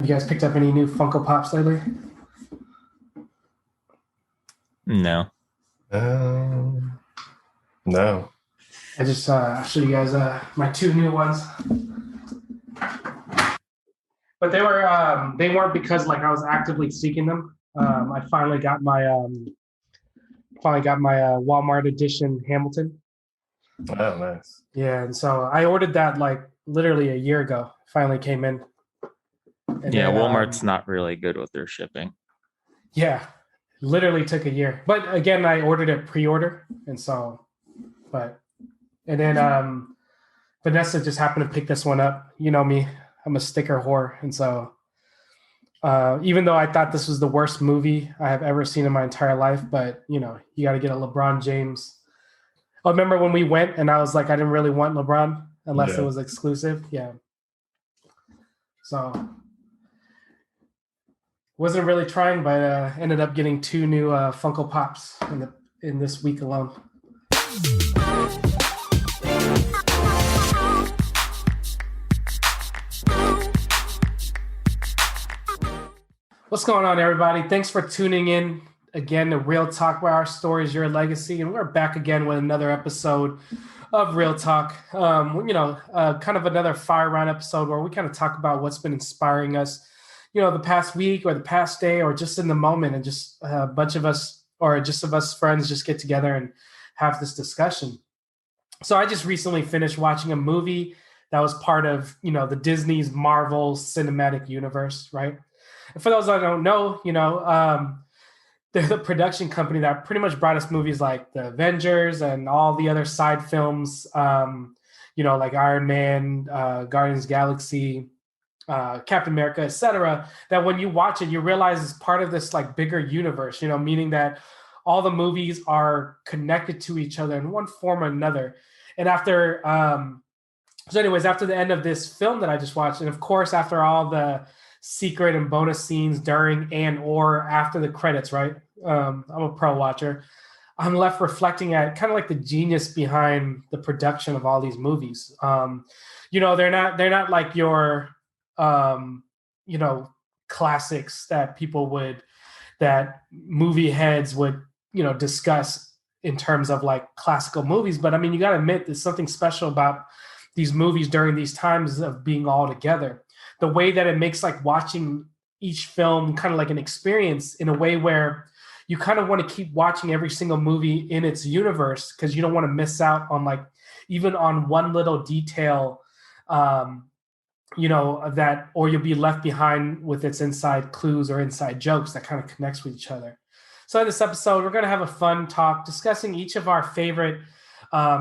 You guys picked up any new Funko Pops lately? No. No. I just I'll show you guys my two new ones. But they weren't because like I was actively seeking them. I finally got my Walmart edition Hamilton. Oh, nice. Yeah, and so I ordered that like literally a year ago. Finally came in. And Yeah, then, Walmart's not really good with their shipping. Yeah, literally took a year. But again, I ordered it pre-order, and then Vanessa just happened to pick this one up. You know me, I'm a sticker whore, and so even though I thought this was the worst movie I have ever seen in my entire life, but you got to get a LeBron James. I remember when we went, and I was like, I didn't really want LeBron unless it was exclusive. Yeah, so wasn't really trying, but ended up getting two new Funko Pops in this week alone. What's going on, everybody? Thanks for tuning in again to Real Talk, where our story is your legacy. And we're back again with another episode of Real Talk. Kind of another fire round episode where we kind of talk about what's been inspiring us, the past week or the past day or just in the moment. And just a bunch of us or just of us friends just get together and have this discussion. So I just recently finished watching a movie that was part of, the Disney's Marvel Cinematic Universe, right? And for those that don't know, they're the production company that pretty much brought us movies like the Avengers and all the other side films, like Iron Man, Guardians of the Galaxy, Captain America, etc. That when you watch it, you realize it's part of this like bigger universe, meaning that all the movies are connected to each other in one form or another. And after the end of this film that I just watched, and of course, after all the secret and bonus scenes during and or after the credits, right? I'm a pro watcher. I'm left reflecting at kind of like the genius behind the production of all these movies. They're not like your classics that movie heads would discuss in terms of like classical movies. But I mean, you got to admit there's something special about these movies during these times of being all together. The way that it makes like watching each film kind of like an experience in a way where you kind of want to keep watching every single movie in its universe because you don't want to miss out on like even on one little detail, that, or you'll be left behind with its inside clues or inside jokes that kind of connects with each other. So in this episode, we're going to have a fun talk discussing each of our favorite,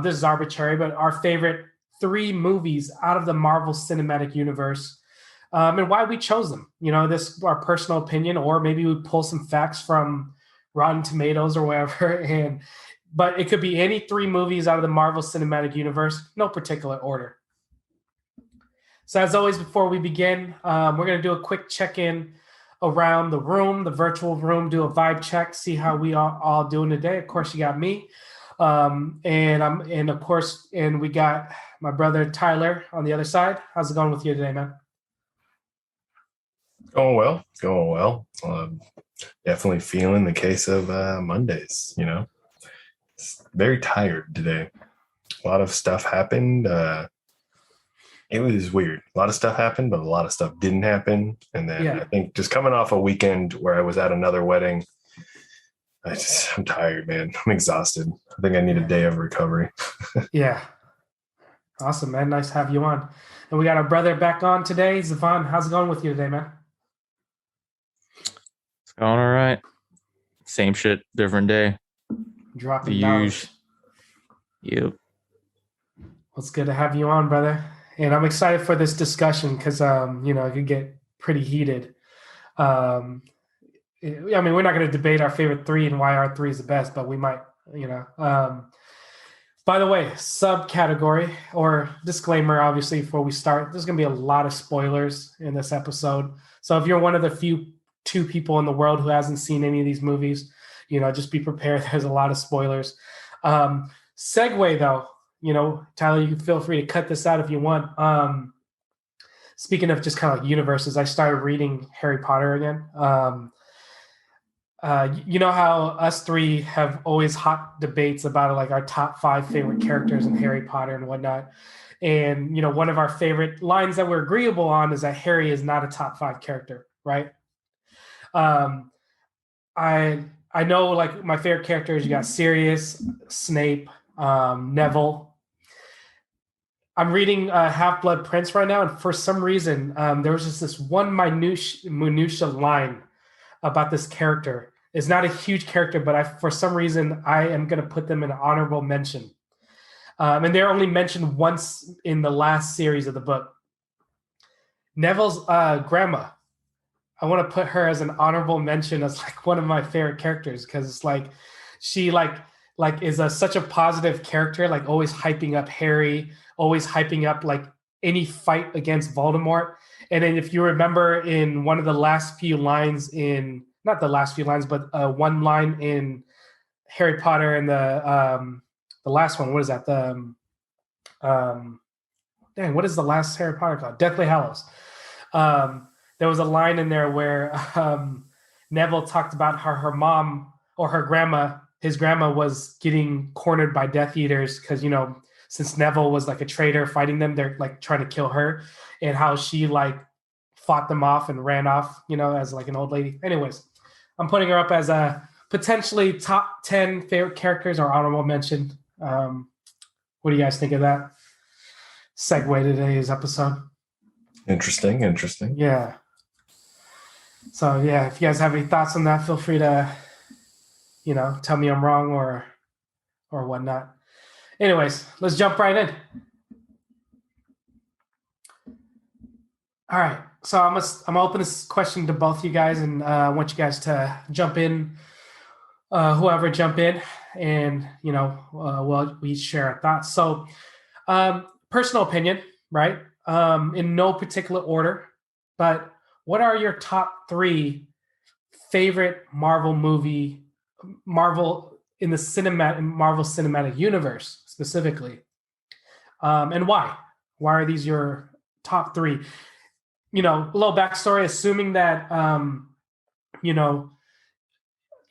this is arbitrary, but our favorite 3 movies out of the Marvel Cinematic Universe. And why we chose them. This is our personal opinion, or maybe we pull some facts from Rotten Tomatoes or wherever. But it could be any 3 movies out of the Marvel Cinematic Universe, no particular order. So as always, before we begin, we're going to do a quick check-in around the room, the virtual room, do a vibe check, see how we are all doing today. Of course, you got me. And we got my brother Tyler on the other side. How's it going with you today, man? Going well. Definitely feeling the case of Mondays, It's very tired today. A lot of stuff happened. It was weird. A lot of stuff happened, but a lot of stuff didn't happen. And then I think just coming off a weekend where I was at another wedding, I'm tired, man. I'm exhausted. I think I need a day of recovery. Yeah. Awesome, man. Nice to have you on. And we got our brother back on today. Zavon, how's it going with you today, man? It's going all right. Same shit, different day. Dropping the knowledge. Yep. Well, it's good to have you on, brother. And I'm excited for this discussion because, it could get pretty heated. We're not going to debate our favorite 3 and why our 3 is the best, but we might, By the way, subcategory or disclaimer, obviously, before we start, there's going to be a lot of spoilers in this episode. So if you're one of the few 2 people in the world who hasn't seen any of these movies, just be prepared. There's a lot of spoilers. Segue, though, Tyler, you can feel free to cut this out if you want. speaking of just kind of like universes, I started reading Harry Potter again. You know how us three have always hot debates about like our top 5 favorite characters in Harry Potter and whatnot. And you know, one of our favorite lines that we're agreeable on is that Harry is not a top 5 character, right? Um, I know like my favorite characters. You got Sirius, Snape, Neville. I'm reading Half Blood Prince right now, and for some reason, there was just this one minutia line about this character. It's not a huge character, but for some reason, I am going to put them in an honorable mention. And they're only mentioned once in the last series of the book. Neville's grandma. I want to put her as an honorable mention as like one of my favorite characters because it's like she is such a positive character, like always hyping up Harry, always hyping up like any fight against Voldemort. And then if you remember in one of the last few lines in not the last few lines, but one line in Harry Potter and the last one, what is that? What is the last Harry Potter called? Deathly Hallows. There was a line in there where Neville talked about how her mom or his grandma was getting cornered by Death Eaters because, you know, since Neville was like a traitor fighting them, they're like trying to kill her, and how she like fought them off and ran off, you know, as like an old lady. Anyways, I'm putting her up as a potentially top 10 favorite characters or honorable mention. What do you guys think of that? Segue to today's episode. Interesting. Yeah. So yeah, if you guys have any thoughts on that, feel free to, you know, tell me I'm wrong or whatnot. Anyways, let's jump right in. All right. So I'm gonna open this question to both you guys, and I want you guys to jump in. Whoever jump in, and you know, we share our thoughts. So, personal opinion, right? In no particular order, but what are your top 3 favorite Marvel in the Marvel Cinematic Universe specifically, and why? Why are these your top 3? You know, a little backstory. Assuming that you know,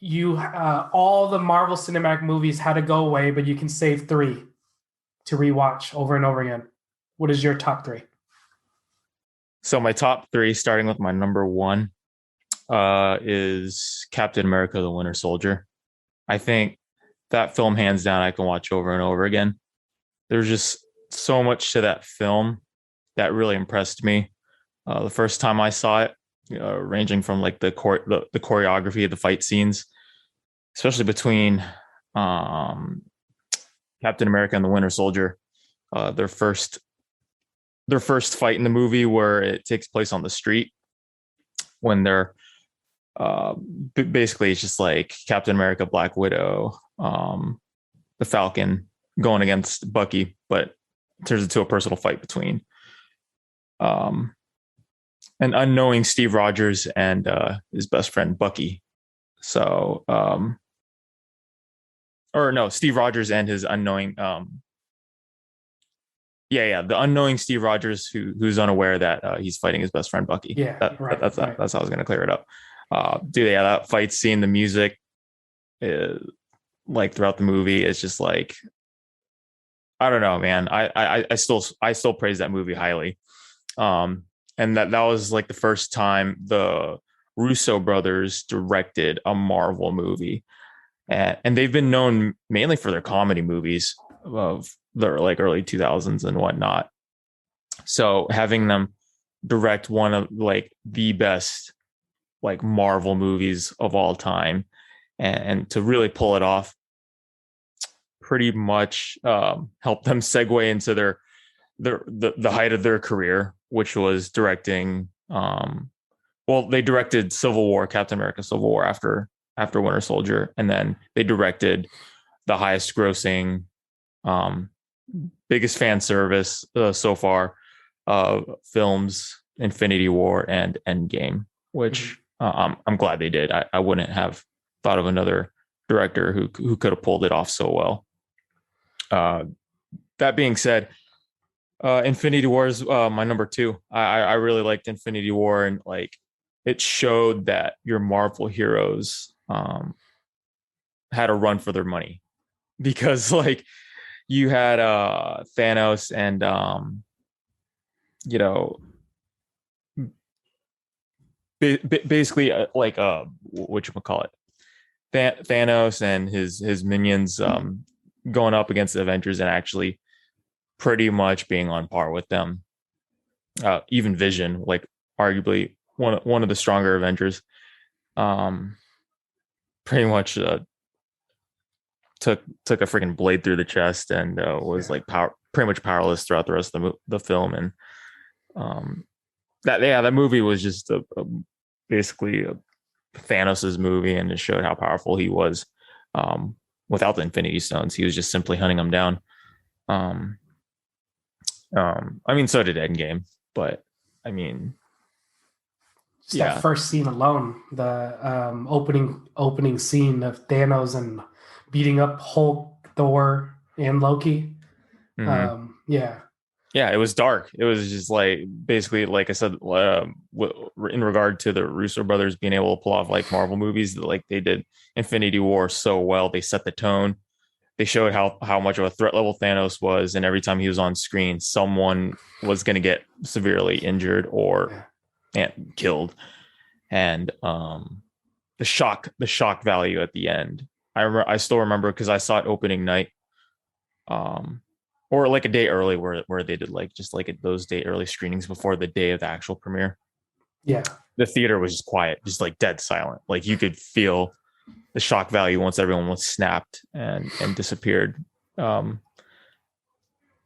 you all the Marvel Cinematic movies had to go away, but you can save 3 to rewatch over and over again. What is your top 3? So my top 3, starting with my number 1, is Captain America: The Winter Soldier. I think that film, hands down, I can watch over and over again. There's just so much to that film that really impressed me. The first time I saw it, ranging from like the choreography, the fight scenes, especially between Captain America and the Winter Soldier, their first fight in the movie, where it takes place on the street, when they're basically it's just like Captain America, Black Widow, the Falcon going against Bucky, but it turns into a personal fight between an unknowing Steve Rogers and his best friend Bucky. So, Steve Rogers and his unknowing, the unknowing Steve Rogers who's unaware that he's fighting his best friend Bucky. Yeah, that's right. how I was going to clear it up. That fight scene, the music, like throughout the movie, it's just like, I don't know, man. I still praise that movie highly. And that was like the first time the Russo brothers directed a Marvel movie, and they've been known mainly for their comedy movies of their like early 2000s and whatnot. So having them direct one of like the best like Marvel movies of all time, and to really pull it off, pretty much helped them segue into the height of their career, which was directing. They directed Captain America: Civil War after Winter Soldier, and then they directed the highest grossing, biggest fan service so far films, Infinity War and Endgame, which I'm glad they did. I wouldn't have thought of another director who could have pulled it off so well. That being said, Infinity War is my number two. I really liked Infinity War, and like it showed that your Marvel heroes had a run for their money because like you had Thanos and you know basically like what you call it, Thanos and his minions going up against the Avengers and actually pretty much being on par with them. Even Vision, like arguably one of the stronger Avengers, um, pretty much took a freaking blade through the chest and was like pretty much powerless throughout the rest of the film. And that movie was just basically Thanos's movie, and it showed how powerful he was. Without the Infinity Stones, he was just simply hunting them down. I mean, so did Endgame, but I mean, just that first scene alone, the opening scene of Thanos and beating up Hulk, Thor, and Loki. Yeah, it was dark. It was just like basically, like I said, in regard to the Russo brothers being able to pull off like Marvel movies, like they did Infinity War so well. They set the tone. They showed how much of a threat level Thanos was, and every time he was on screen, someone was going to get severely injured or killed. And the shock value at the end. I still remember because I saw it opening night, or like a day early where they did like just like those day early screenings before the day of the actual premiere. Yeah, the theater was just quiet, just like dead silent. Like you could feel the shock value once everyone was snapped and disappeared.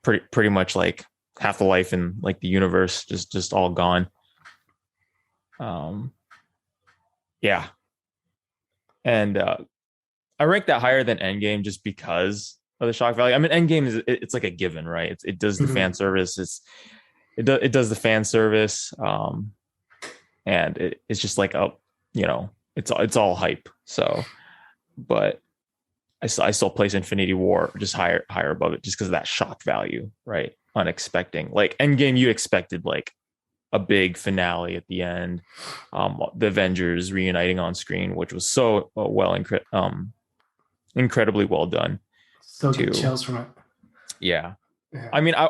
Pretty much like half the life in like the universe just all gone. Yeah. And I rank that higher than Endgame just because of the shock value. I mean, Endgame it's like a given, right? It does the fan service. It does the fan service. And it's just like it's all hype. So, but I still place Infinity War just higher above it just because of that shock value, right? Unexpected. Like Endgame, you expected like a big finale at the end, the Avengers reuniting on screen, which was so incredibly well done. Still get chills from it. Yeah. I mean, I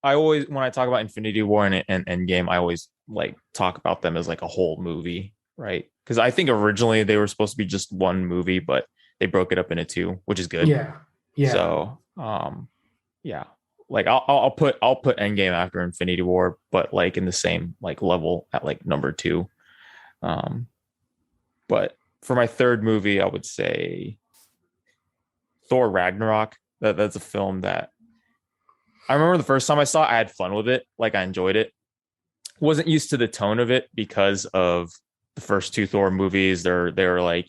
always, when I talk about Infinity War and Endgame, I always like talk about them as like a whole movie, right? Because I think originally they were supposed to be just one movie, but they broke it up into two, which is good. Yeah. So, yeah, like I'll put Endgame after Infinity War, but like in the same like level at like number two. But for my third movie, I would say Thor Ragnarok. That's a film that I remember the first time I saw it, I had fun with it. Like I enjoyed it. Wasn't used to the tone of it because of the first two Thor movies. They're like,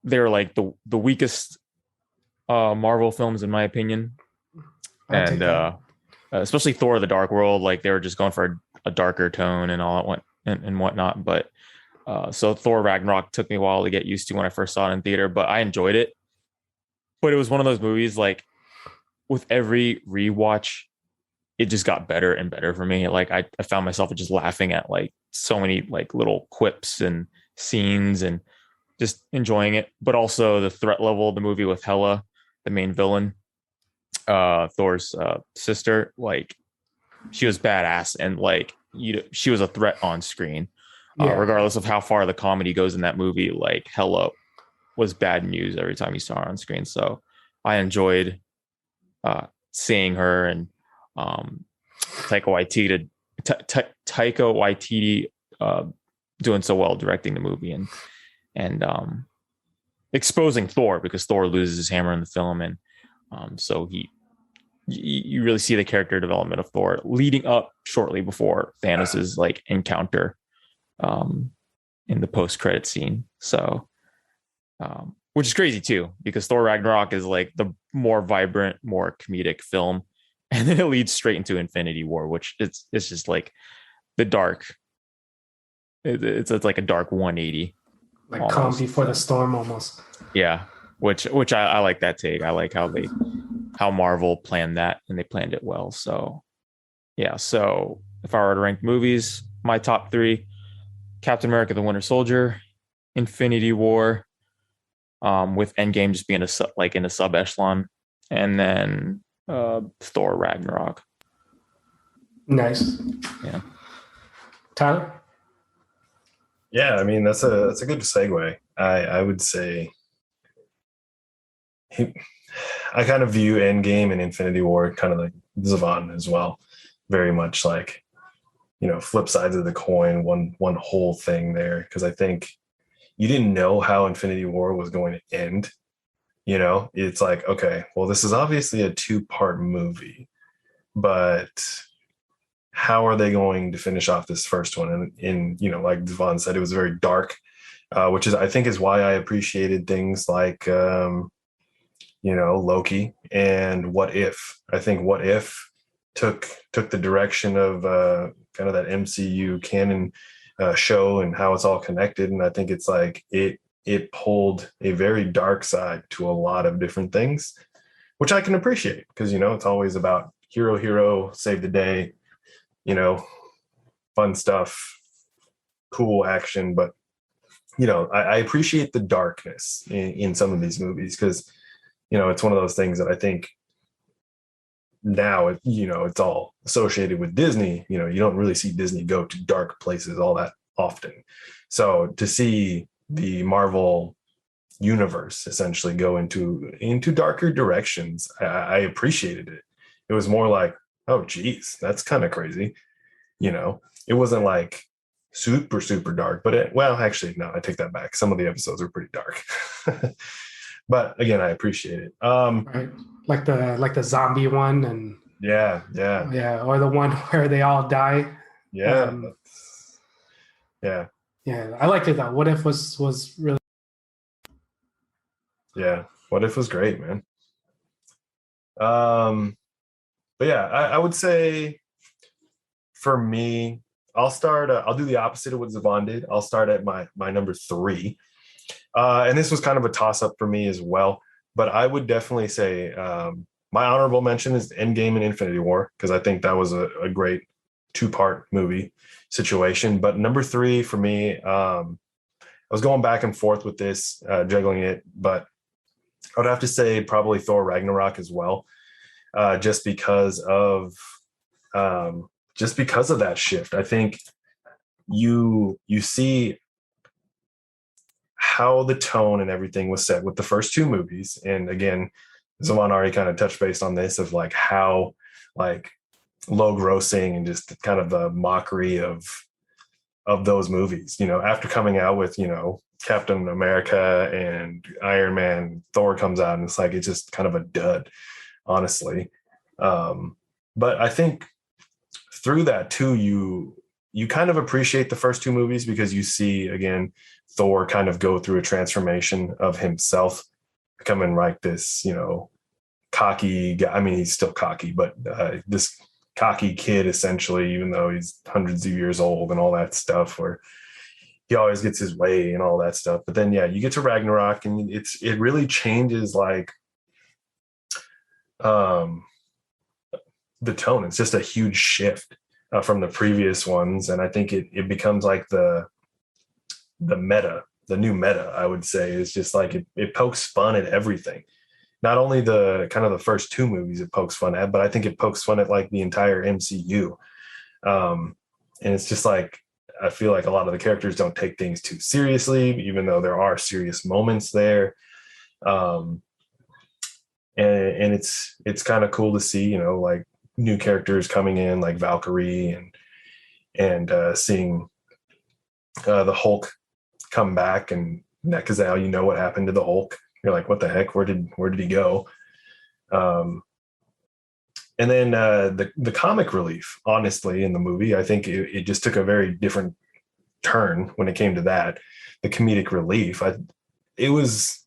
they're like the weakest Marvel films in my opinion. And especially Thor the Dark World, like they were just going for a darker tone and all that went and whatnot. But so Thor Ragnarok took me a while to get used to when I first saw it in theater, but I enjoyed it. But it was one of those movies like with every rewatch, it just got better and better for me. Like I found myself just laughing at like so many like little quips and scenes and just enjoying it. But also the threat level of the movie with Hela, the main villain, Thor's sister, like she was badass and like she was a threat on screen. Regardless of how far the comedy goes in that movie, like Hela was bad news every time you saw her on screen. So I enjoyed seeing her and Taika Waititi doing so well directing the movie and exposing Thor, because Thor loses his hammer in the film, and so you really see the character development of Thor leading up shortly before Thanos's like encounter in the post-credit scene. So which is crazy too, because Thor Ragnarok is like the more vibrant, more comedic film, and then it leads straight into Infinity War, which it's just like the dark. It's like a dark 180, like calm before the storm, almost. Yeah, which I like that take. I like how they how Marvel planned that, and they planned it well. So yeah. So if I were to rank movies, my top three: Captain America: The Winter Soldier, Infinity War, with Endgame just being like in a sub echelon, and then Thor Ragnarok. Nice. Yeah. Tyler? Yeah, I mean that's a good segue. I would say I kind of view Endgame and Infinity War kind of like Zavon as well. Very much like, flip sides of the coin, one whole thing there. Because I think you didn't know how Infinity War was going to end. It's like, okay, well, this is obviously a 2-part movie, but how are they going to finish off this first one? And like Devon said, it was very dark, which is, I think, is why I appreciated things like, Loki and What If. I think What If took the direction of kind of that MCU canon show and how it's all connected. And I think it's like it pulled a very dark side to a lot of different things, which I can appreciate because, it's always about hero, save the day, fun stuff, cool action. But, I appreciate the darkness in some of these movies because, it's one of those things that I think now, it's all associated with Disney. You don't really see Disney go to dark places all that often. So to see the Marvel universe essentially go into darker directions, I appreciated it. It was more like, oh geez, that's kind of crazy. It wasn't like super dark, but actually no, I take that back. Some of the episodes are pretty dark. But again, I appreciate it. Right. Like the zombie one, and Yeah. or the one where they all die. Yeah. Yeah. Yeah, I liked it though. What If was really. Yeah. What If was great, man. But yeah, I would say for me, I'll do the opposite of what Zavon did. I'll start at my number 3. And this was kind of a toss up for me as well. But I would definitely say my honorable mention is Endgame and Infinity War, because I think that was a great 2-part movie situation. But number 3 for me, I was going back and forth with this, juggling it, but I would have to say probably Thor Ragnarok as well, just because of that shift. I think you see how the tone and everything was set with the first 2 movies. And again, Zaman already kind of touched base on this of like how like low grossing and just kind of the mockery of those movies, after coming out with, Captain America and Iron Man, Thor comes out and it's like, it's just kind of a dud, honestly. But I think through that too, you kind of appreciate the first 2 movies because you see, again, Thor kind of go through a transformation of himself, becoming like this, cocky guy. I mean, he's still cocky, but this cocky kid, essentially, even though he's hundreds of years old and all that stuff, where he always gets his way and all that stuff. But then, yeah, you get to Ragnarok and it really changes like the tone. It's just a huge shift from the previous ones. And I think it becomes like the new meta, I would say, is just like it pokes fun at everything. Not only the kind of the first 2 movies it pokes fun at, but I think it pokes fun at like the entire MCU. And it's just like, I feel like a lot of the characters don't take things too seriously, even though there are serious moments there. And it's kind of cool to see, like new characters coming in like Valkyrie and seeing the Hulk come back, and because now what happened to the Hulk. You're like, what the heck? Where did he go? And then the comic relief, honestly, in the movie, I think it just took a very different turn when it came to that. The comedic relief, it was,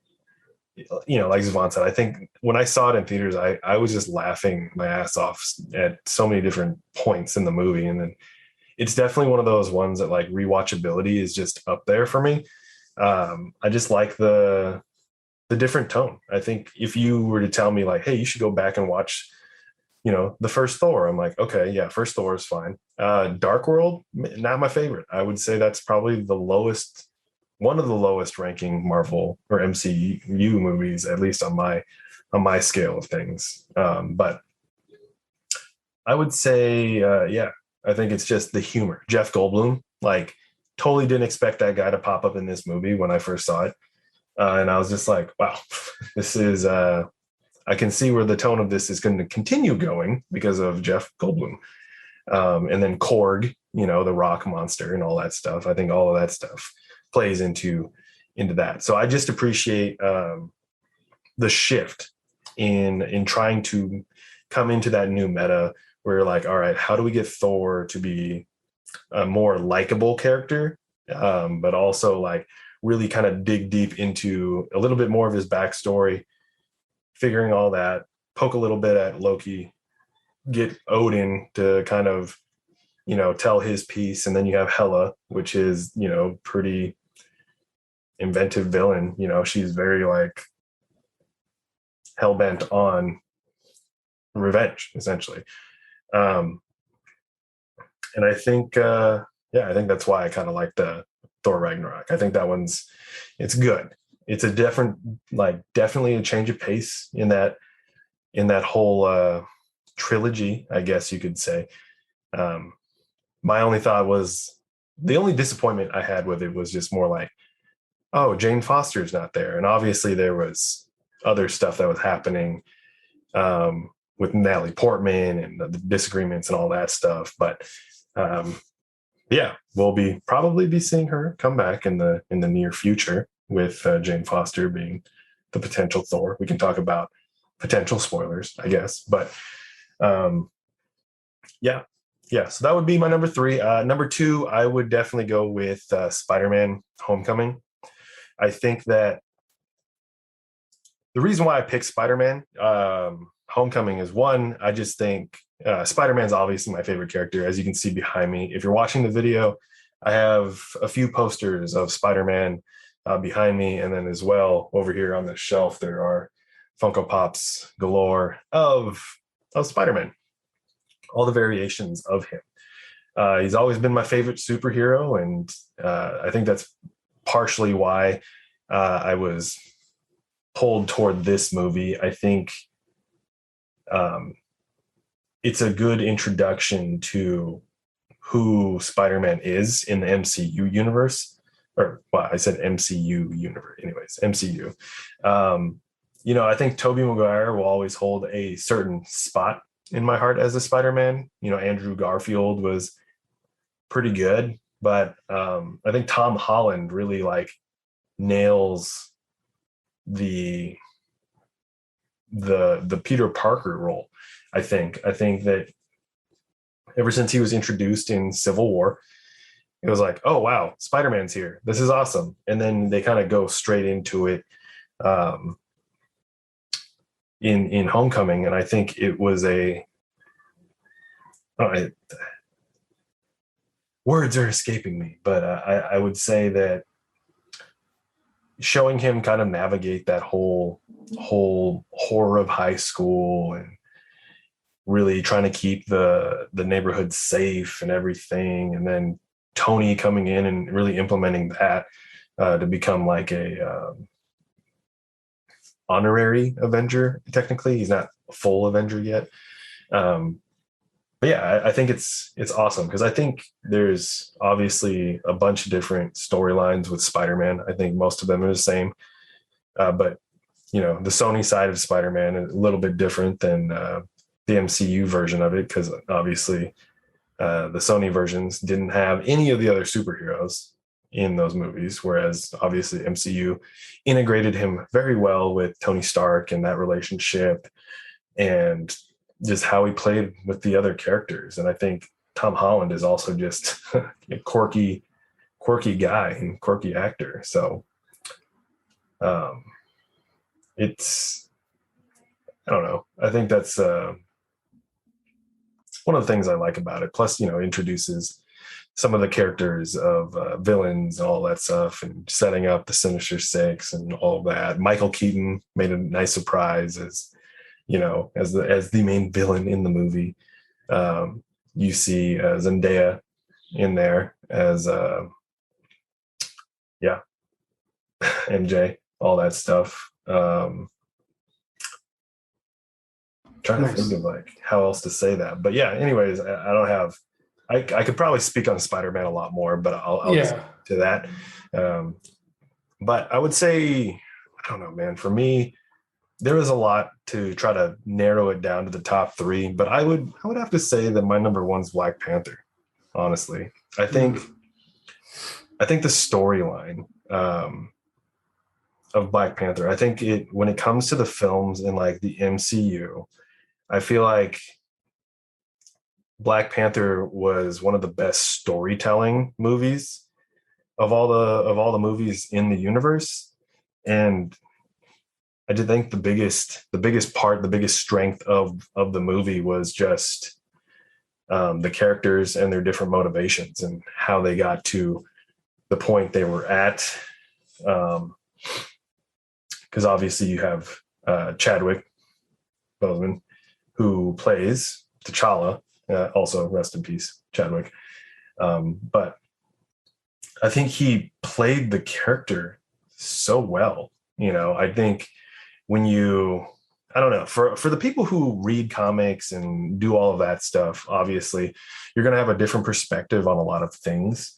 like Zavon said, I think when I saw it in theaters, I was just laughing my ass off at so many different points in the movie. And then it's definitely one of those ones that like rewatchability is just up there for me. I just like the the different tone. I think if you were to tell me like, hey, you should go back and watch, the first Thor, I'm like, okay, yeah, first Thor is fine. Dark World, not my favorite. I would say that's probably one of the lowest ranking Marvel or MCU movies, at least on my scale of things. But I would say, yeah, I think it's just the humor. Jeff Goldblum, like, totally didn't expect that guy to pop up in this movie when I first saw it. And I was just like, wow, this is, I can see where the tone of this is going to continue going because of Jeff Goldblum. And then Korg, the rock monster and all that stuff. I think all of that stuff plays into that. So I just appreciate the shift in trying to come into that new meta where you're like, all right, how do we get Thor to be a more likable character, but also like really kind of dig deep into a little bit more of his backstory, figuring all that, poke a little bit at Loki, get Odin to kind of, tell his piece. And then you have Hela, which is, pretty inventive villain. She's very like hell-bent on revenge, essentially. And I think, I think that's why I kind of like the Thor Ragnarok. I think that it's good. It's a definitely a change of pace in that whole trilogy, I guess you could say. My only thought was the only disappointment I had with it was just more like, oh, Jane Foster's not there. And obviously there was other stuff that was happening with Natalie Portman and the disagreements and all that stuff. But yeah, we'll probably be seeing her come back in the near future with Jane Foster being the potential Thor. We can talk about potential spoilers, I guess. But yeah. So that would be my number 3. Number 2, I would definitely go with Spider-Man: Homecoming. I think that the reason why I picked Spider-Man Homecoming is, one, I just think Spider-Man's obviously my favorite character, as you can see behind me. If you're watching the video, I have a few posters of Spider-Man behind me, and then as well over here on the shelf there are Funko Pops galore of Spider-Man, all the variations of him. He's always been my favorite superhero, and I think that's partially why I was pulled toward this movie. I think it's a good introduction to who Spider-Man is in the MCU universe. Or, well, I said MCU universe. Anyways, MCU. I think Tobey Maguire will always hold a certain spot in my heart as a Spider-Man. Andrew Garfield was pretty good, but I think Tom Holland really like nails the Peter Parker role. I think that ever since he was introduced in Civil War, it was like, oh wow, Spider-Man's here, this is awesome. And then they kind of go straight into it in Homecoming, and I think it was words are escaping me, but I would say that showing him kind of navigate that whole horror of high school and really trying to keep the neighborhood safe and everything, and then Tony coming in and really implementing that to become like a honorary Avenger. Technically, he's not a full Avenger yet. But yeah, I think it's awesome because I think there's obviously a bunch of different storylines with Spider-Man. I think most of them are the same, but the Sony side of Spider-Man is a little bit different than the MCU version of it, because obviously the Sony versions didn't have any of the other superheroes in those movies, whereas obviously MCU integrated him very well with Tony Stark and that relationship and just how he played with the other characters. And I think Tom Holland is also just a quirky guy and quirky actor. So it's, I don't know. I think that's one of the things I like about it. Plus, introduces some of the characters of villains and all that stuff, and setting up the Sinister Six and all of that. Michael Keaton made a nice surprise as as the main villain in the movie. You see Zendaya in there as MJ, all that stuff. Trying to think of like how else to say that, but yeah. Anyways, I don't have. I could probably speak on Spider-Man a lot more, but I'll just to that. But I would say, I don't know, man. For me, there was a lot to try to narrow it down to the top three, but I would have to say that my number one's Black Panther. Honestly, I think the storyline of Black Panther, I think when it comes to the films in like the MCU, I feel like Black Panther was one of the best storytelling movies of all the movies in the universe. And I did think the biggest part, the biggest strength of the movie was just the characters and their different motivations and how they got to the point they were at. Because obviously you have Chadwick Boseman, who plays T'Challa. Also, rest in peace, Chadwick. But I think he played the character so well. I think when I don't know, for the people who read comics and do all of that stuff, obviously, you're going to have a different perspective on a lot of things.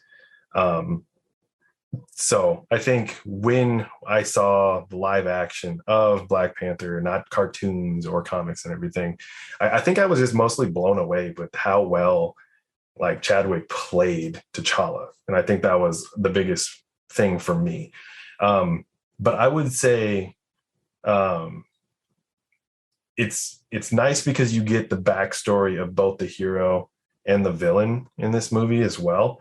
So I think when I saw the live action of Black Panther, not cartoons or comics and everything, I think I was just mostly blown away with how well like Chadwick played T'Challa. And I think that was the biggest thing for me. But I would say it's nice because you get the backstory of both the hero and the villain in this movie as well.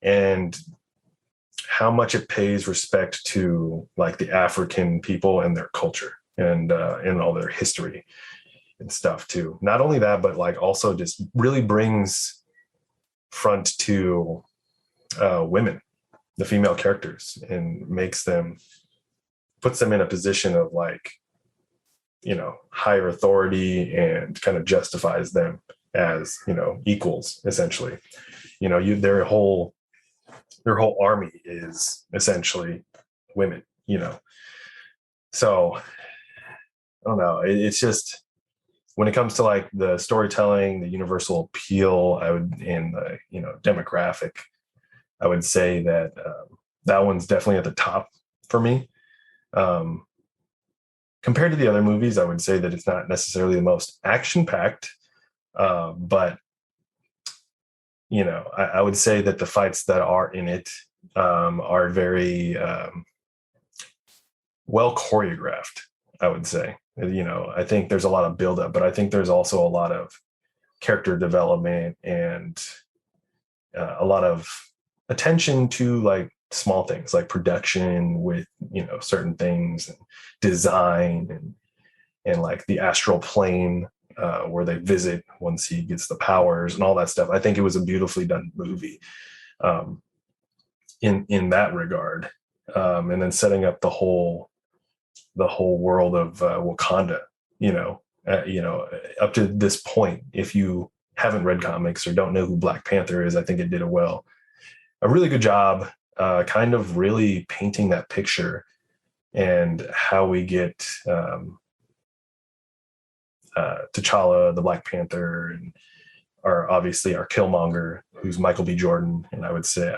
And how much it pays respect to like the African people and their culture and all their history and stuff too. Not only that, but like also just really brings front to women, the female characters, and puts them in a position of like, higher authority and kind of justifies them as, equals essentially. Their whole army is essentially women, So I don't know. It's just when it comes to like the storytelling, the universal appeal, and the, demographic, I would say that that one's definitely at the top for me. Compared to the other movies, I would say that it's not necessarily the most action-packed, but I would say that the fights that are in it are very well choreographed, I would say. I think there's a lot of buildup, but I think there's also a lot of character development and a lot of attention to like small things like production with, certain things, and design and like the astral plane where they visit once he gets the powers and all that stuff. I think it was a beautifully done movie in that regard. And then setting up the whole world of Wakanda, up to this point, if you haven't read comics or don't know who Black Panther is, I think it did a really good job kind of really painting that picture and how we get T'Challa, the Black Panther, and obviously our Killmonger, who's Michael B. Jordan. And I would say,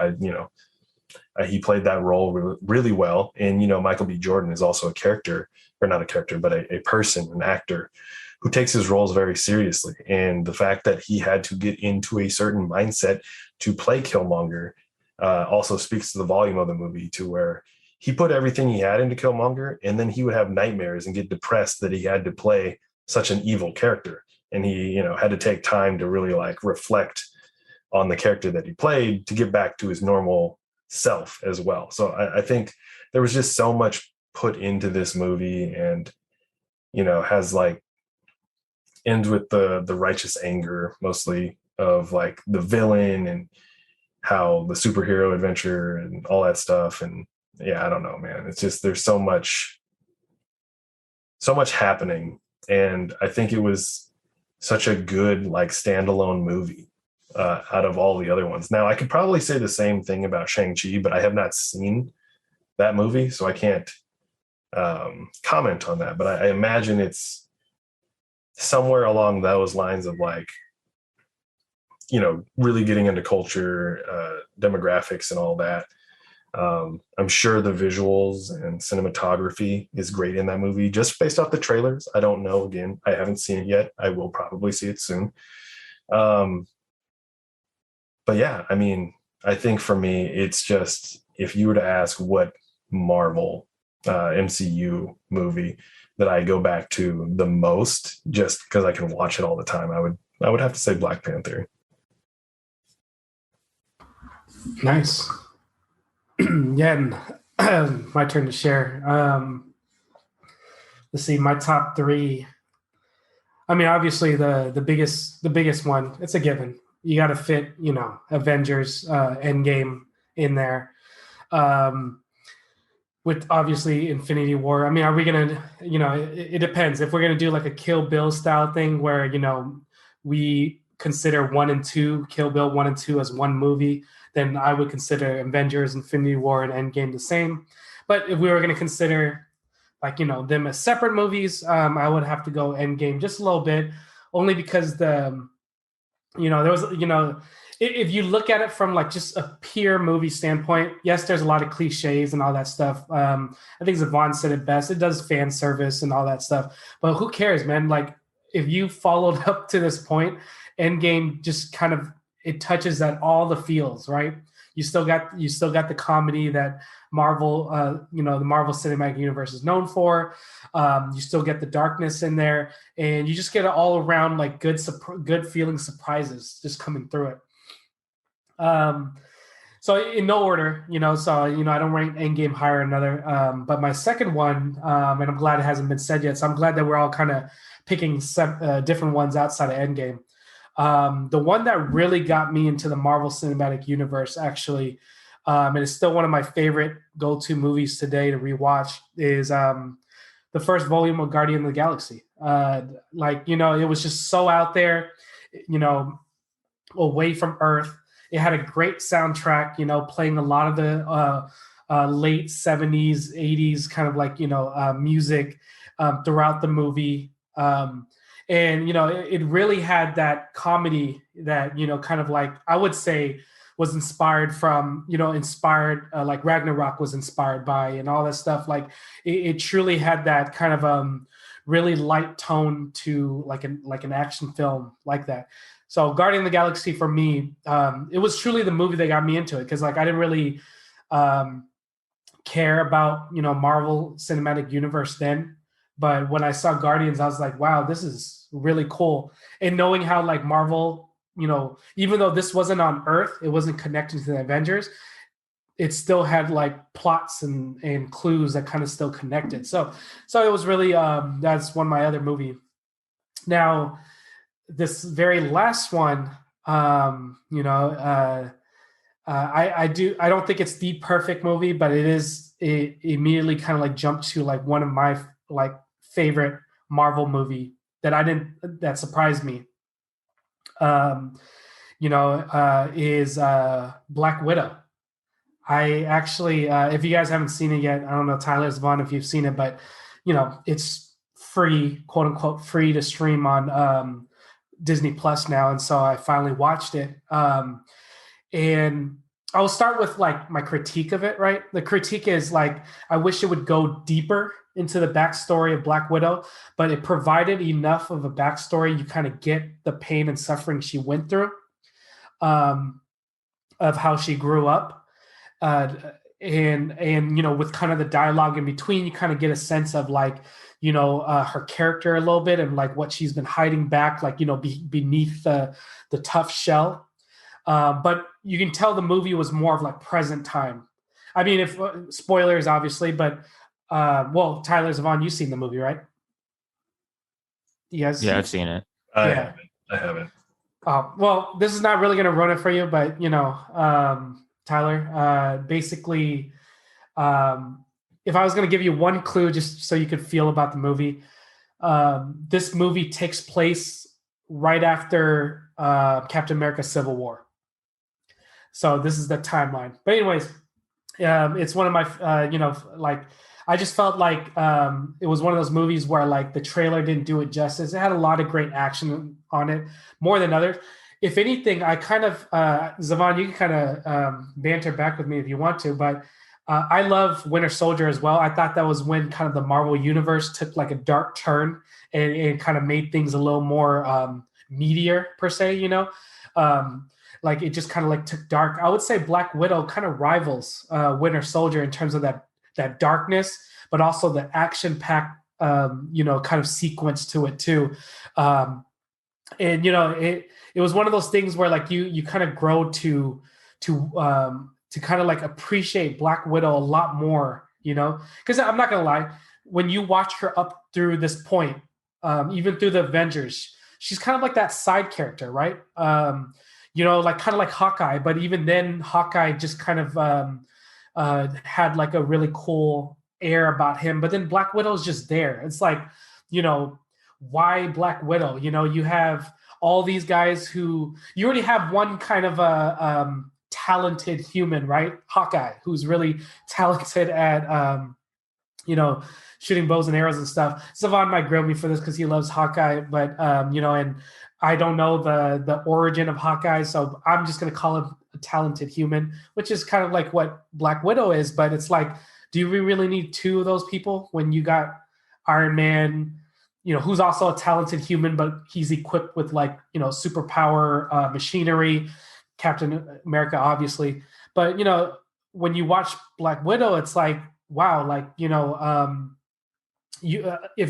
he played that role really well. And, Michael B. Jordan is also a character, or not a character, but a person, an actor who takes his roles very seriously. And the fact that he had to get into a certain mindset to play Killmonger also speaks to the volume of the movie, to where he put everything he had into Killmonger, and then he would have nightmares and get depressed that he had to play such an evil character. And he, had to take time to really like reflect on the character that he played to get back to his normal self as well. So I think there was just so much put into this movie, and, has like ends with the righteous anger mostly of like the villain, and how the superhero adventure and all that stuff. And yeah, I don't know, man. It's just there's so much happening, and I think it was such a good like standalone movie out of all the other ones. Now, I could probably say the same thing about Shang-Chi, but I have not seen that movie, so I can't comment on that. But I imagine it's somewhere along those lines of like, you know, really getting into culture, demographics, and all that. I'm sure the visuals and cinematography is great in that movie, just based off the trailers. I don't know. Again, I haven't seen it yet. I will probably see it soon. But yeah, I mean, I think for me, it's just if you were to ask what Marvel MCU movie that I go back to the most, just because I can watch it all the time, I would have to say Black Panther. Nice. Yeah, and my turn to share. Let's see, my top three. I mean, obviously the biggest one. It's a given. You got to fit, you know, Avengers Endgame in there. With obviously Infinity War. I mean, are we gonna? You know, it depends. If we're gonna do like a Kill Bill style thing, where you know we consider 1 and 2, Kill Bill 1 and 2 as one movie, then I would consider Avengers, Infinity War, and Endgame the same. But if we were going to consider like, you know, them as separate movies, I would have to go Endgame just a little bit, only because you know, there was, you know, if you look at it from like just a pure movie standpoint, yes, there's a lot of cliches and all that stuff. I think Zavon said it best. It does fan service and all that stuff, but who cares, man? Like if you followed up to this point, Endgame just kind of it touches at all the feels, right? You still got the comedy that Marvel, you know, the Marvel Cinematic Universe is known for. You still get the darkness in there, and you just get all around like good feeling surprises just coming through it. So in no order, you know, so you know I don't rank Endgame higher than another. But my second one, and I'm glad it hasn't been said yet. So I'm glad that we're all kind of picking different ones outside of Endgame. The one that really got me into the Marvel Cinematic Universe, actually, and it's still one of my favorite go-to movies today to rewatch, is the first volume of Guardian of the Galaxy. Like, you know, it was just so out there, you know, away from Earth. It had a great soundtrack, you know, playing a lot of the late 70s, 80s kind of like, you know, music throughout the movie. And, you know, it really had that comedy that, you know, kind of like, I would say was inspired from, you know, like Ragnarok was inspired by and all that stuff. Like it truly had that kind of really light tone to like an action film like that. So Guardian of the Galaxy for me, it was truly the movie that got me into it. Cause like, I didn't really care about, you know, Marvel Cinematic Universe then. But when I saw Guardians, I was like, wow, this is really cool. And knowing how like Marvel, you know, even though this wasn't on Earth, it wasn't connected to the Avengers, it still had like plots and clues that kind of still connected. So it was really that's one of my other movie. Now, this very last one, you know, I don't think it's the perfect movie, but it immediately kind of like jumped to like one of my like favorite Marvel movie that surprised me. You know, is Black Widow. I actually, if you guys haven't seen it yet, I don't know, Tyler Zvon, if you've seen it, but you know, it's free, quote unquote, free to stream on Disney Plus now, and so I finally watched it. And I'll start with like my critique of it, right? The critique is like, I wish it would go deeper into the backstory of Black Widow, but it provided enough of a backstory. You kind of get the pain and suffering she went through, of how she grew up. And you know, with kind of the dialogue in between, you kind of get a sense of like, you know, her character a little bit and like what she's been hiding back, like, you know, beneath the tough shell. But you can tell the movie was more of like present time. I mean, if spoilers, obviously, but well, Tyler Zavon, you've seen the movie, right? Yes. Yeah, I've seen it. I Yeah. haven't. I haven't. Well, this is not really going to run it for you, but Tyler, basically, um, if I was going to give you one clue just so you could feel about the movie, this movie takes place right after Captain America Civil War. So this is the timeline. But anyways, it's one of my, like I just felt like it was one of those movies where like the trailer didn't do it justice. It had a lot of great action on it, more than others. If anything, I kind of, Zavon, you can kind of banter back with me if you want to, but I love Winter Soldier as well. I thought that was when kind of the Marvel Universe took like a dark turn and kind of made things a little more meatier per se, like it just kind of like took dark. I would say Black Widow kind of rivals Winter Soldier in terms of that darkness, but also the action packed kind of sequence to it too. And it was one of those things where like you kind of grow to kind of like appreciate Black Widow a lot more, because I'm not gonna lie, when you watch her up through this point, even through the Avengers, she's kind of like that side character, right? Like kind of like Hawkeye, but even then Hawkeye just kind of had like a really cool air about him. But then Black Widow's just there. It's like, why Black Widow? You have all these guys who you already have one kind of a talented human, right? Hawkeye, who's really talented at shooting bows and arrows and stuff. Savon might grill me for this because he loves Hawkeye, but and I don't know the origin of Hawkeye, so I'm just gonna call him a talented human, which is kind of like what Black Widow is. But it's like, do we really need two of those people when you got Iron Man, who's also a talented human, but he's equipped with like, superpower machinery, Captain America, obviously. But, when you watch Black Widow, it's like, wow, like, if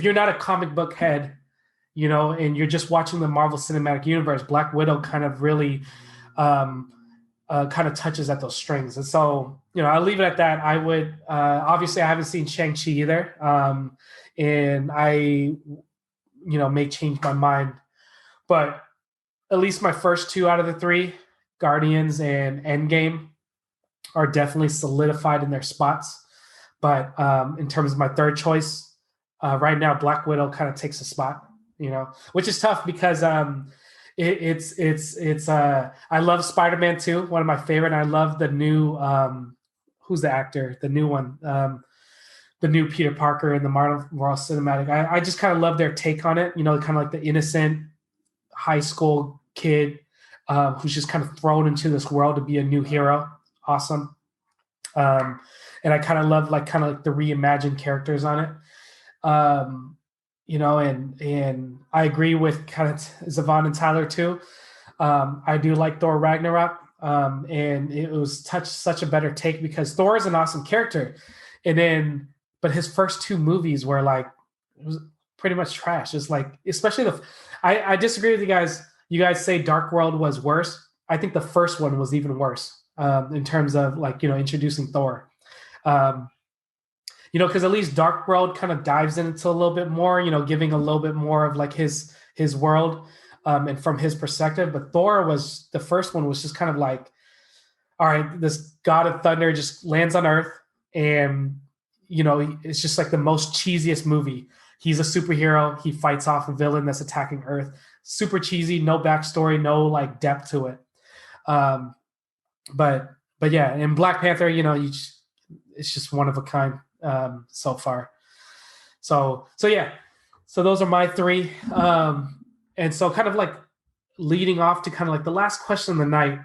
you're not a comic book head, and you're just watching the Marvel Cinematic Universe, Black Widow kind of really kind of touches at those strings. And so, I'll leave it at that. I would, obviously, I haven't seen Shang-Chi either. And I, may change my mind. But at least my first two out of the three, Guardians and Endgame, are definitely solidified in their spots. But in terms of my third choice, right now, Black Widow kind of takes a spot, which is tough because it's I love Spider-Man 2, one of my favorite. I love the new who's the actor, the new one, the new Peter Parker in the Marvel Cinematic. I just kind of love their take on it, kind of like the innocent high school kid who's just kind of thrown into this world to be a new hero. Awesome. And I kind of love like the reimagined characters on it. And I agree with kind of Zavon and Tyler too. I do like Thor Ragnarok. And it was such a better take because Thor is an awesome character. But his first two movies were like, it was pretty much trash. It's like, especially I disagree with you guys. You guys say Dark World was worse. I think the first one was even worse in terms of like, introducing Thor. Because at least Dark World kind of dives into a little bit more, giving a little bit more of like his world and from his perspective. But Thor was, the first one was just kind of like, all right, this god of thunder just lands on Earth and, it's just like the most cheesiest movie. He's a superhero. He fights off a villain that's attacking Earth. Super cheesy, no backstory, no like depth to it. But yeah, in Black Panther, it's just one of a kind so far. So yeah, so those are my three. And so kind of like leading off to kind of like the last question of the night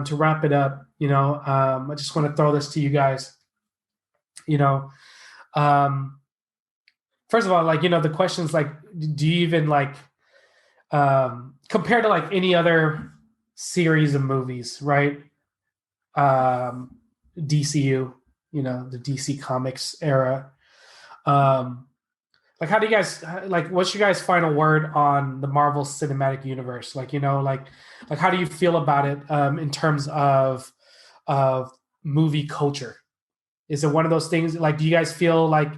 to wrap it up. I just want to throw this to you guys. First of all, like, the question is like, do you even like compared to like any other series of movies, right? DCU, the DC Comics era. Like, how do you guys like? What's your guys' final word on the Marvel Cinematic Universe? Like, like how do you feel about it in terms of movie culture? Is it one of those things? Like, do you guys feel like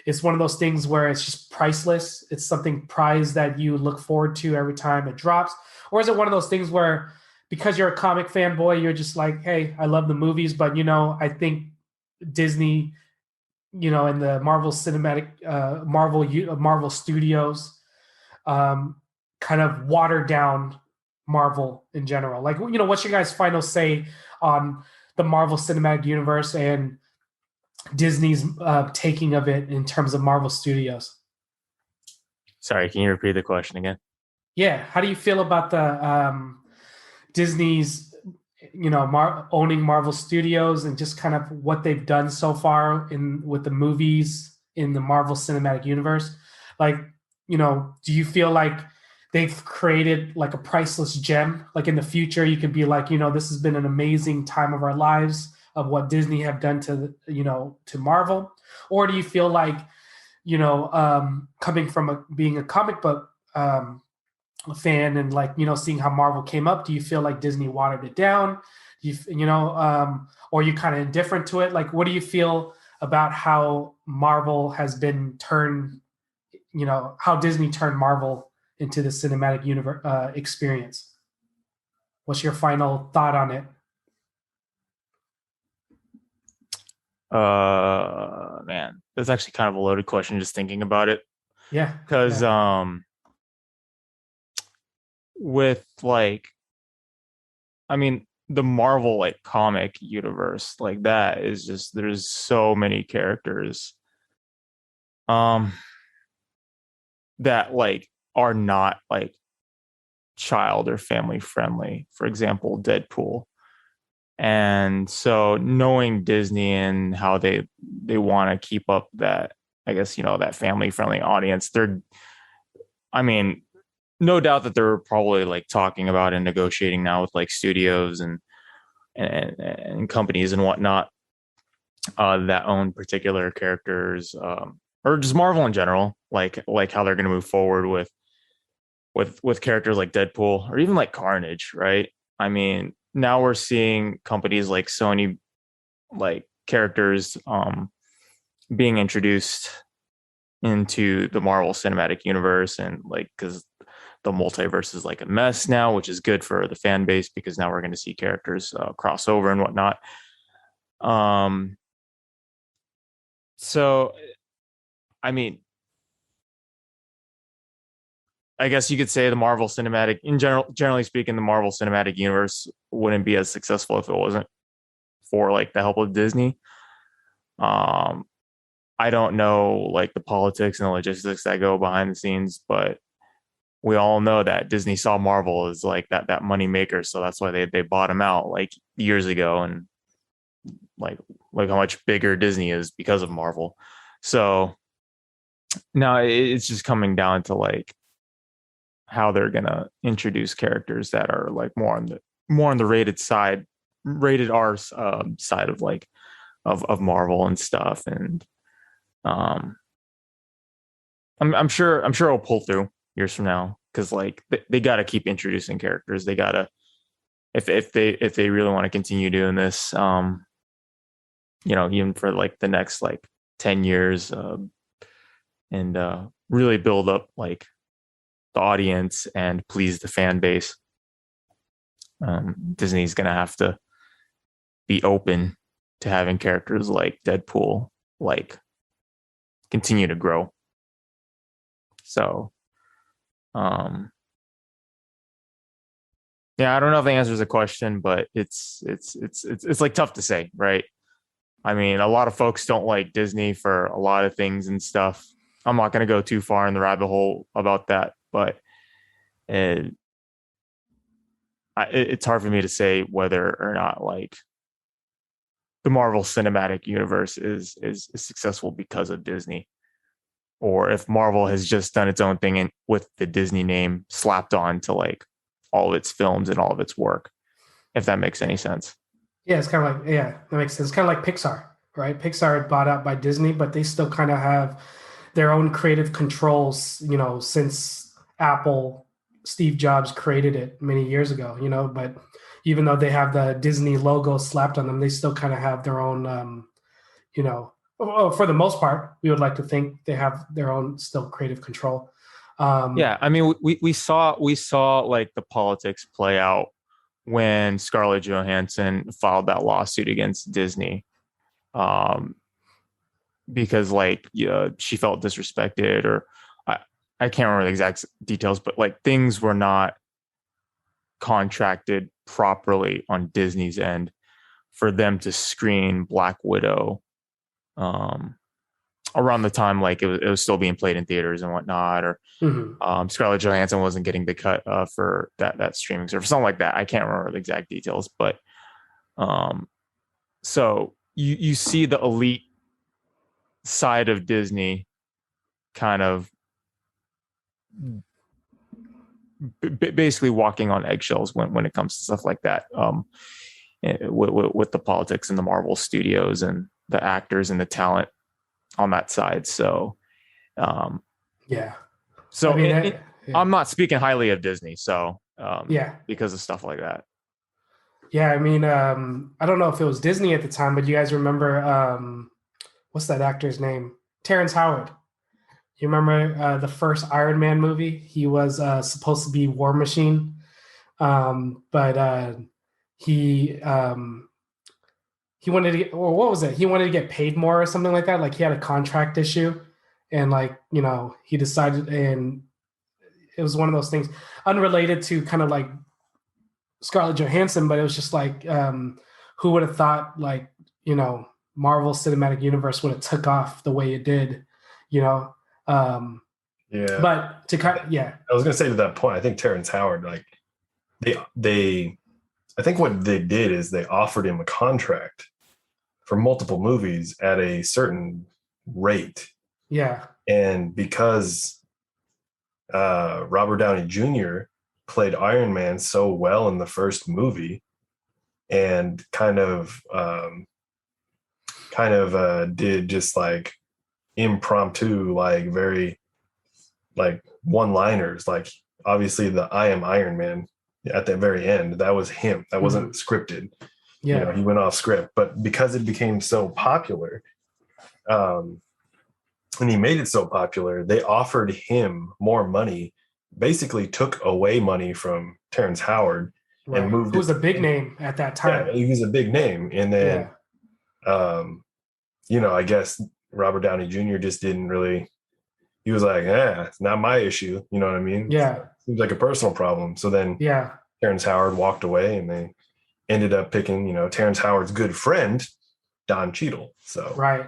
it's one of those things where it's just priceless? It's something prized that you look forward to every time it drops? Or is it one of those things where because you're a comic fanboy, you're just like, hey, I love the movies, but I think Disney, and the Marvel Cinematic, Marvel Studios, kind of watered down Marvel in general. Like, what's your guys' final say on the Marvel Cinematic Universe and Disney's taking of it in terms of Marvel Studios? Sorry, can you repeat the question again? Yeah, how do you feel about the Disney's, owning Marvel Studios and just kind of what they've done so far with the movies in the Marvel Cinematic Universe? Like, do you feel like they've created like a priceless gem? Like in the future, you could be like, this has been an amazing time of our lives of what Disney have done to Marvel? Or do you feel like, coming from being a comic book fan and like, seeing how Marvel came up, do you feel like Disney watered it down? Or are you kind of indifferent to it? Like, what do you feel about how Marvel has been turned, how Disney turned Marvel into the cinematic universe experience? What's your final thought on it? Man, that's actually kind of a loaded question just thinking about it. Yeah. Because with like, I mean, the Marvel like comic universe, like that is just, there's so many characters that like are not like child or family friendly. For example, Deadpool. And so knowing Disney and how they want to keep up that, I guess, that family friendly audience, I mean, no doubt that they're probably like talking about and negotiating now with like studios and companies and whatnot that own particular characters, or just Marvel in general, like how they're going to move forward with characters like Deadpool or even like Carnage, right? I mean, now we're seeing companies like Sony, like characters being introduced into the Marvel Cinematic Universe, and like, because the multiverse is like a mess now, which is good for the fan base because now we're going to see characters cross over and whatnot. So, I mean, I guess you could say the Marvel Cinematic, generally speaking, the Marvel Cinematic Universe wouldn't be as successful if it wasn't for like the help of Disney. I don't know like the politics and the logistics that go behind the scenes, but we all know that Disney saw Marvel as like that money maker, so that's why they bought him out like years ago, and like how much bigger Disney is because of Marvel. So now it's just coming down to like how they're gonna introduce characters that are like more on the rated R side of like of Marvel and stuff, and I'm sure it'll pull through years from now, because like they got to keep introducing characters. They gotta, if they really want to continue doing this, even for like the next like 10 years, and really build up like the audience and please the fan base. Disney's gonna have to be open to having characters like Deadpool like continue to grow. So yeah, I don't know if the answer is a question, but it's like tough to say, right? I mean, a lot of folks don't like Disney for a lot of things and stuff. I'm not going to go too far in the rabbit hole about that, but it's hard for me to say whether or not like the Marvel Cinematic Universe is successful because of Disney, or if Marvel has just done its own thing and with the Disney name slapped on to like all of its films and all of its work, if that makes any sense. Yeah, it's kind of like, yeah, that makes sense. It's kind of like Pixar, right? Pixar bought out by Disney, but they still kind of have their own creative controls, since Apple, Steve Jobs created it many years ago, but even though they have the Disney logo slapped on them, they still kind of have their own, For the most part, we would like to think they have their own still creative control. Yeah, I mean, we saw like the politics play out when Scarlett Johansson filed that lawsuit against Disney, um, because like she felt disrespected, or I I can't remember the exact details, but like things were not contracted properly on Disney's end for them to screen Black Widow. Um, Around the time like it was still being played in theaters and whatnot, or Scarlett Johansson wasn't getting the cut for that streaming service, something like that. I can't remember the exact details, but so you see the elite side of Disney kind of basically walking on eggshells when it comes to stuff like that, with the politics and the Marvel Studios and the actors and the talent on that side. So yeah. So I mean, I'm not speaking highly of Disney. So yeah, because of stuff like that. Yeah, I mean, I don't know if it was Disney at the time, but you guys remember what's that actor's name? Terrence Howard. You remember the first Iron Man movie? He was supposed to be War Machine, but he wanted to get, or what was it? He wanted to get paid more or something like that. Like he had a contract issue, and like he decided, and it was one of those things unrelated to kind of like Scarlett Johansson, but it was just like who would have thought like Marvel Cinematic Universe would have took off the way it did, yeah. But to cut, yeah. I was gonna say to that point, I think Terrence Howard, like they I think what they did is they offered him a contract for multiple movies at a certain rate. Yeah. And because Robert Downey Jr. played Iron Man so well in the first movie and kind of did just like impromptu, like very like one-liners, like obviously the I am Iron Man at the very end, that was him. That wasn't scripted. Yeah. He went off script, but because it became so popular, and he made it so popular, they offered him more money, basically took away money from Terrence Howard and moved. Who was a big name at that time. Yeah, he was a big name. And then, I guess Robert Downey Jr. just didn't really, he was like, it's not my issue. You know what I mean? Yeah. Seems like a personal problem. So then Terrence Howard walked away, and they ended up picking, Terrence Howard's good friend, Don Cheadle. So right.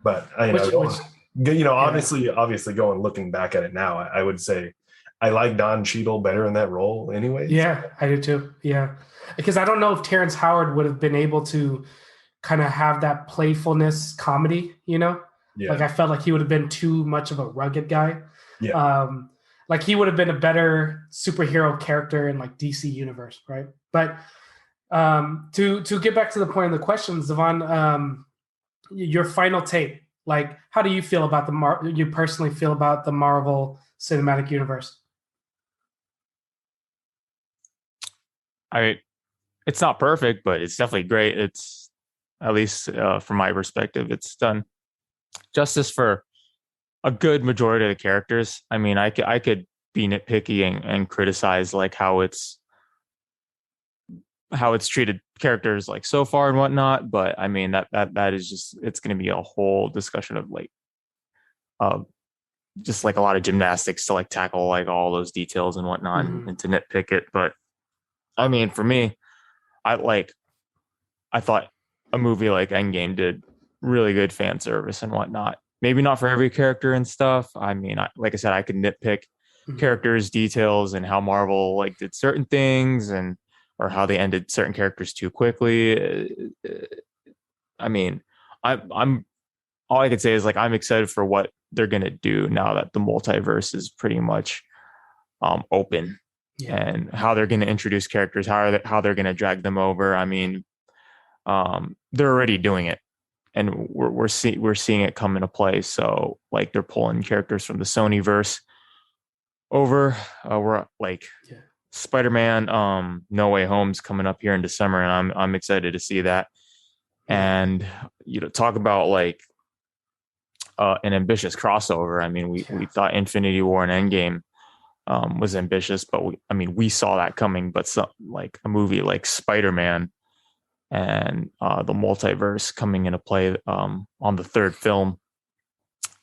But obviously looking back at it now, I would say I like Don Cheadle better in that role anyway. Yeah, I do too. Yeah. Because I don't know if Terrence Howard would have been able to kind of have that playfulness comedy, Yeah. Like I felt like he would have been too much of a rugged guy. Yeah. Like he would have been a better superhero character in like DC universe, right? But to get back to the point of the questions, Devon, your final take, like how do you feel about you personally feel about the Marvel Cinematic Universe? It's not perfect, but it's definitely great. It's, at least from my perspective, it's done justice for a good majority of the characters. I mean, I could be nitpicky and criticize like how it's treated characters like so far and whatnot, but I mean that is just, it's going to be a whole discussion of like just like a lot of gymnastics to like tackle like all those details and whatnot, and to nitpick it. But I mean, for me, I thought a movie like Endgame did really good fan service and whatnot. Maybe not for every character and stuff. I mean, like I said, I could nitpick characters' details and how Marvel like did certain things or how they ended certain characters too quickly. I mean, I'm all I could say is like I'm excited for what they're gonna do now that the multiverse is pretty much open, and how they're gonna introduce characters, how they're gonna drag them over. I mean, they're already doing it, and we're seeing it come into play. So like they're pulling characters from the Sony verse over. We're like Spider-Man No Way Home's coming up here in December, and I'm excited to see that. And talk about like an ambitious crossover. I mean, we thought Infinity War and Endgame was ambitious, but we saw that coming. But like a movie like Spider-Man and the multiverse coming into play on the third film,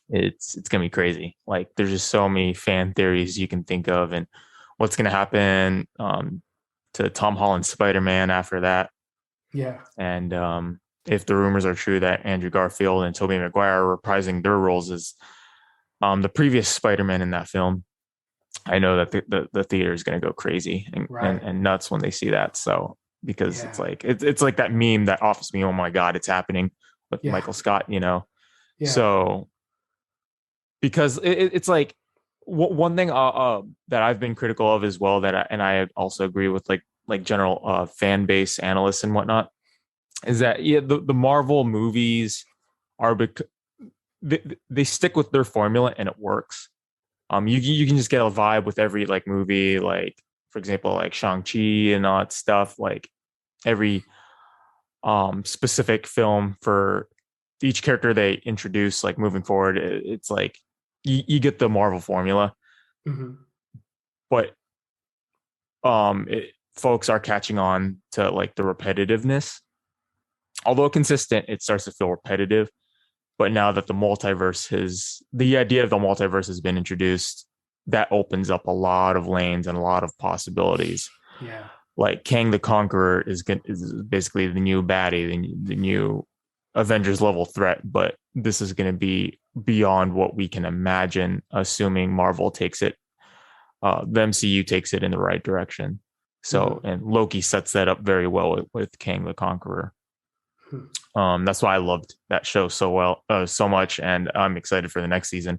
it's gonna be crazy. Like there's just so many fan theories you can think of, and what's gonna happen to Tom Holland's Spider-Man after that. Yeah. And if the rumors are true that Andrew Garfield and Tobey Maguire are reprising their roles as the previous Spider-Man in that film, I know that the theater is going to go crazy and nuts when they see that. So because it's like that meme, that Office meme. Oh my God, it's happening with Michael Scott. Yeah. So because it's like one thing that I've been critical of as well, I also agree with like general fan base analysts and whatnot, is that the Marvel movies are they stick with their formula and it works. You can just get a vibe with every like movie, like for example, like Shang-Chi and all that stuff, like every specific film for each character they introduce, like moving forward, it's like you get the Marvel formula. Mm-hmm. But folks are catching on to like the repetitiveness. Although consistent, it starts to feel repetitive. But now that the idea of the multiverse has been introduced, that opens up a lot of lanes and a lot of possibilities. Yeah. Like Kang the Conqueror is basically the new baddie, the new Avengers level threat, but this is going to be beyond what we can imagine, assuming Marvel takes it, the MCU takes it in the right direction. So, and Loki sets that up very well with Kang the Conqueror. That's why I loved that show so much, and I'm excited for the next season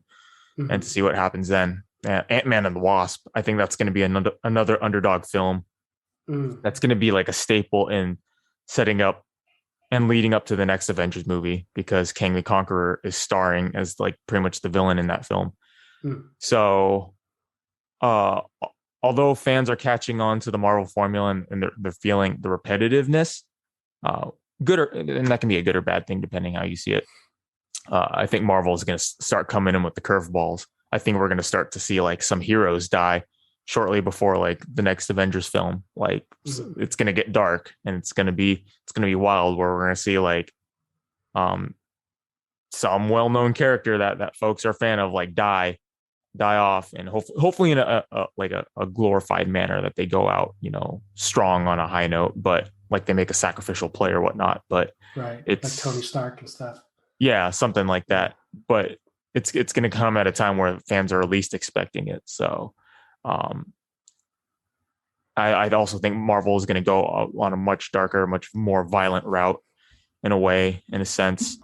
and to see what happens then. Ant-Man and the Wasp, I think that's going to be another underdog film. That's going to be like a staple in setting up and leading up to the next Avengers movie, because Kang the Conqueror is starring as like pretty much the villain in that film. So, although fans are catching on to the Marvel formula and they're feeling the repetitiveness, and that can be a good or bad thing depending how you see it. I think Marvel is going to start coming in with the curveballs. I think we're going to start to see like some heroes die shortly before like the next Avengers film. Like it's going to get dark and it's going to be wild, where we're going to see like some well-known character that folks are a fan of like die off, and hopefully in a glorified manner, that they go out strong on a high note, but like they make a sacrificial play or whatnot. But like it's Tony Stark and stuff. Yeah, something like that. But it's going to come at a time where fans are least expecting it. So I also think Marvel is going to go on a much darker, much more violent route in a sense.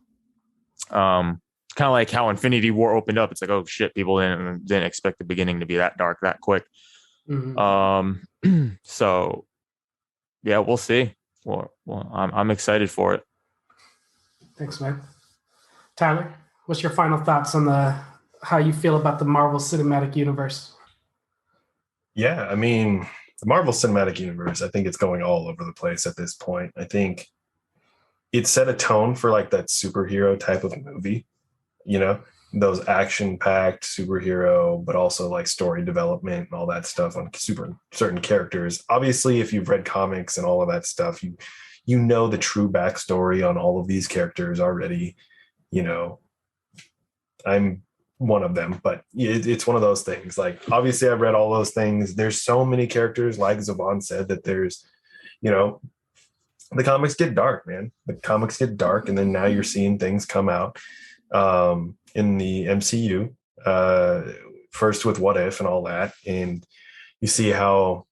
Kind of like how Infinity War opened up. It's like, oh shit, people didn't expect the beginning to be that dark that quick. So yeah, we'll see. Well, I'm excited for it. Thanks, man. Tyler, what's your final thoughts on how you feel about the Marvel Cinematic Universe? Yeah, I mean, the Marvel Cinematic Universe, I think it's going all over the place at this point. I think it set a tone for like that superhero type of movie, those action-packed superhero, but also like story development and all that stuff on certain characters. Obviously, if you've read comics and all of that stuff, you know the true backstory on all of these characters already. I'm one of them, but it's one of those things. Like, obviously I've read all those things. There's so many characters, like Zavon said, that there's, the comics get dark, man. The comics get dark, and then now you're seeing things come out in the MCU, first with What If and all that, and you see how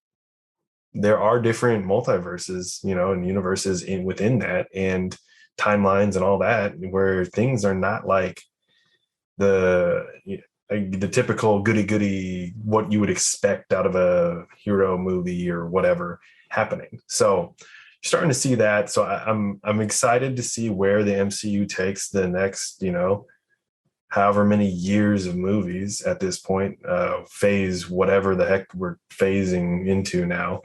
there are different multiverses, and universes within that, and timelines and all that, where things are not like the typical goody what you would expect out of a hero movie or whatever happening. So you're starting to see that. So I'm excited to see where the MCU takes the next, however many years of movies at this point, phase, whatever the heck we're phasing into now,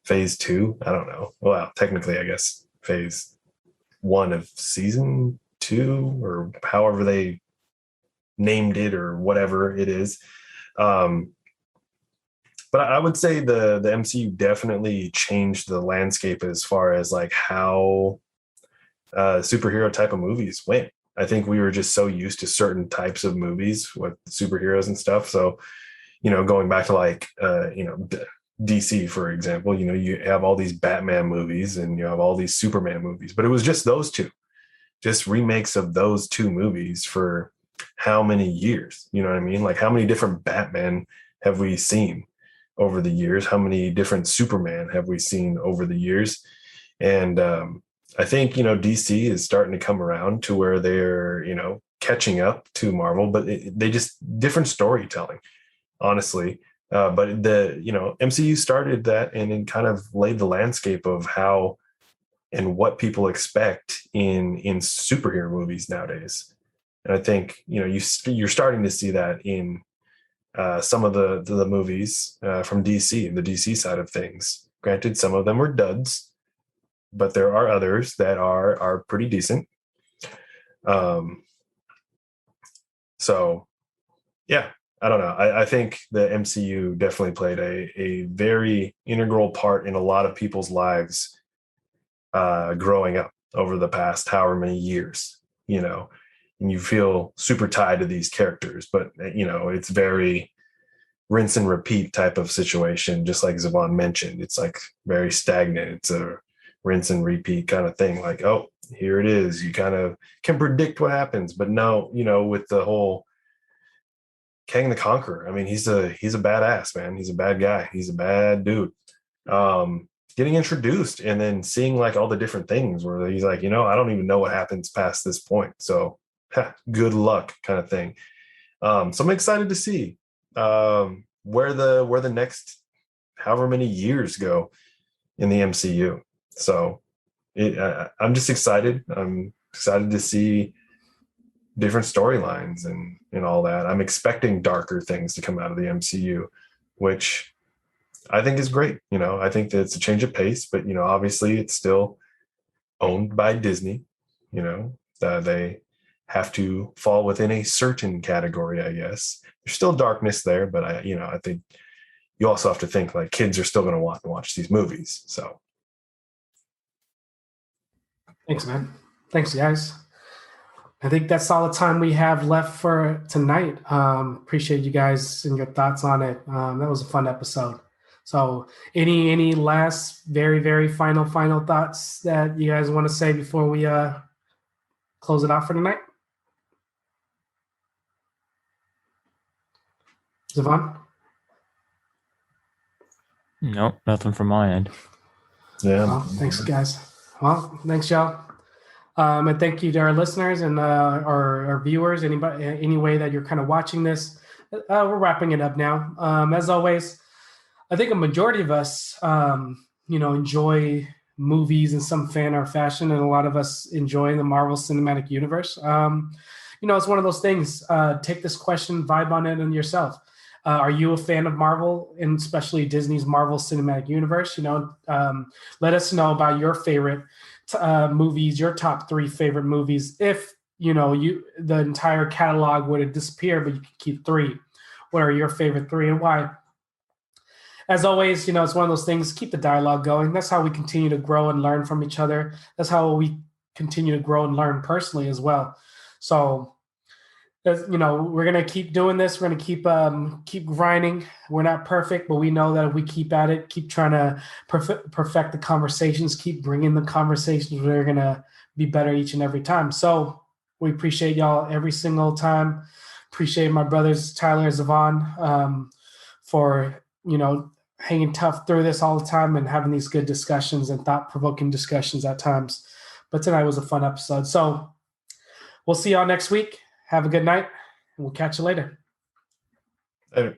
phase 2. I don't know. Well, technically, I guess phase 1 of season 2, or however they named it or whatever it is. But I would say the MCU definitely changed the landscape as far as like how superhero type of movies went. I think we were just so used to certain types of movies with superheroes and stuff. So, going back to like, DC, for example, you have all these Batman movies and you have all these Superman movies, but it was just those two, just remakes of those two movies for how many years? You know what I mean? Like, how many different Batman have we seen over the years? How many different Superman have we seen over the years? And I think, DC is starting to come around to where they're, catching up to Marvel, but they just different storytelling, honestly. But the, MCU started that and then kind of laid the landscape of how and what people expect in superhero movies nowadays. And I think, you're starting to see that in some of the movies from DC, the DC side of things. Granted, some of them were duds, but there are others that are pretty decent. So yeah, I don't know. I think the MCU definitely played a very integral part in a lot of people's lives growing up over the past however many years, and you feel super tied to these characters, but it's very rinse and repeat type of situation. Just like Zavon mentioned, it's like very stagnant. It's a rinse and repeat kind of thing. Like, oh, here it is. You kind of can predict what happens, but no, with the whole Kang the Conqueror, I mean, he's a badass, man. He's a bad guy. He's a bad dude. Getting introduced and then seeing like all the different things where he's like, I don't even know what happens past this point. So good luck kind of thing. So I'm excited to see where the next however many years go in the MCU. So I'm just excited. I'm excited to see different storylines and all that. I'm expecting darker things to come out of the MCU, which I think is great. I think that it's a change of pace, but obviously it's still owned by Disney. They have to fall within a certain category, I guess. There's still darkness there, but I think you also have to think like kids are still going to want to watch these movies. So Thanks, man. Thanks, guys. I think that's all the time we have left for tonight. Appreciate you guys and your thoughts on it. That was a fun episode. So any last very, very final thoughts that you guys want to say before we close it off for tonight? Zavon? Nope, nothing from my end. yeah. Well, thanks, guys. Well, thanks, y'all. And thank you to our listeners and our viewers, any way that you're kind of watching this. We're wrapping it up now. As always, I think a majority of us, enjoy movies in some fan or fashion, and a lot of us enjoy the Marvel Cinematic Universe. It's one of those things. Take this question, vibe on it, and yourself. Are you a fan of Marvel, and especially Disney's Marvel Cinematic Universe? Let us know about your favorite movies, your top 3 favorite movies. If the entire catalog would have disappeared, but you could keep 3. What are your favorite 3 and why? As always, it's one of those things. Keep the dialogue going. That's how we continue to grow and learn from each other. That's how we continue to grow and learn personally as well. So, we're gonna keep doing this. We're gonna keep grinding. We're not perfect, but we know that if we keep at it, keep trying to perfect the conversations, keep bringing the conversations, we're gonna be better each and every time. So we appreciate y'all every single time. Appreciate my brothers Tyler and Zavon for hanging tough through this all the time and having these good discussions and thought-provoking discussions at times. But tonight was a fun episode. So we'll see y'all next week. Have a good night, and we'll catch you later. Later.